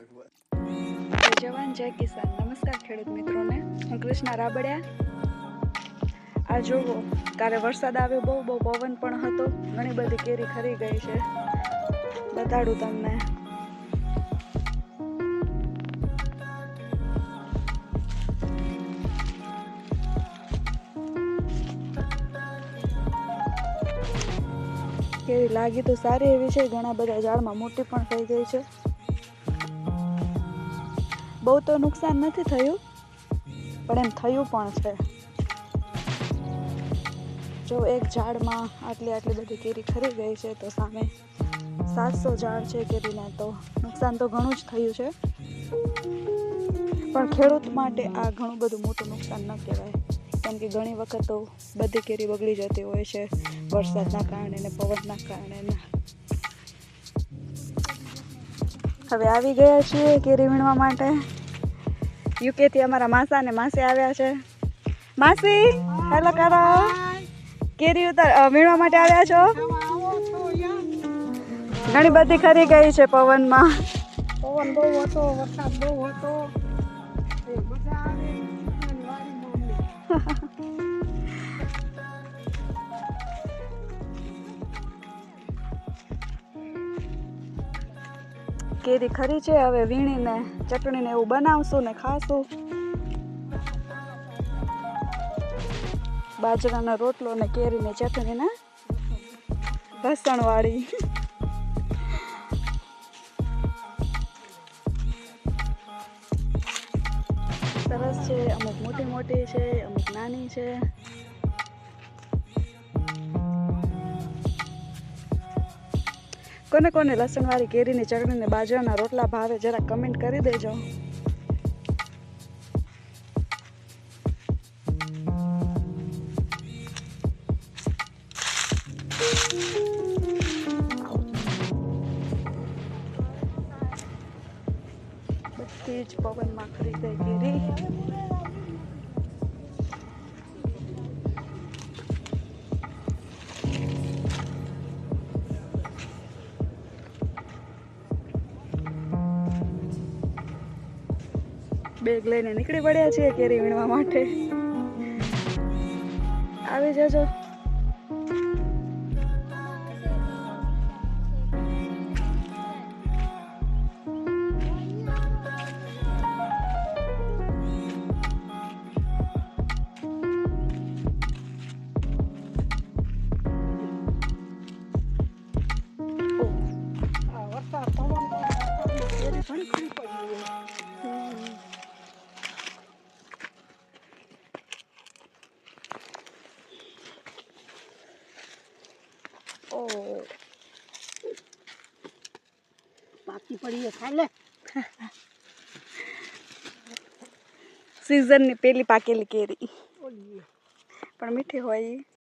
જય જવાન જય કિસાન. નમસ્કાર ખેડૂત મિત્રોને, હું કૃષ્ણા રાબડિયા. આ જોવો, કાલે વરસાદ આવ્યો, બહુ પવન પણ હતો, ઘણી બધી કેરી ખરી ગઈ છે. બતાડું તમને. કેરી લાગી તો સારી એવી છે, ઘણા બધા ઝાડમાં મોટી પણ થઈ ગઈ છે. બહુ તો નુકસાન નથી થયું, પણ એમ થયું પણ છે. જો એક ઝાડમાં આટલી બધી કેરી ખરી ગઈ છે, તો સામે 700 ઝાડ છે કેરીના, તો નુકસાન તો ઘણું જ થયું છે. પણ ખેડૂત માટે આ ઘણું બધું મોટું નુકસાન ન કહેવાય, કેમ કે ઘણી વખત તો બધી કેરી બગડી જતી હોય છે વરસાદના કારણે ને પવનના કારણે. હવે આવી ગયા છીએ કેરી વીણવા માટે. યુકેથી અમારા માસા ને માસી આવ્યા છે. માસી, હેલો કરો. કેરી વીણવા માટે આવ્યા છો? ઘણી બધી ખરી ગઈ છે પવનમાં. પવન બહુ હતો, વરસાદ બહુ હતો. મજા આવે. કેરી ખરી છે, હવે વીણીને ચટણીને એવું બનાવશું ને ખાશું. બાજરાનો રોટલો ને કેરીને ચટણી ને લસણ વાળી. સરસ છે, અમુક મોટી છે, અમુક નાની છે. કોને કોને લસણવાળી કેરીની ચટણી ને બાજરાના રોટલા ભાવે, જરા કમેન્ટ કરી દેજો. બધી જ પવનમાં ખરી ગઈ કેરી. બેગ લઈને નીકળી પડ્યા છીએ કેરી વીણવા માટે. આવી જજો. વરસાદ પવન કેરી ઘણી ખરી પડી. પાકી પડી ખાઈ લે. સીઝનની પેલી પાકેલી કેરી પણ મીઠી હોય.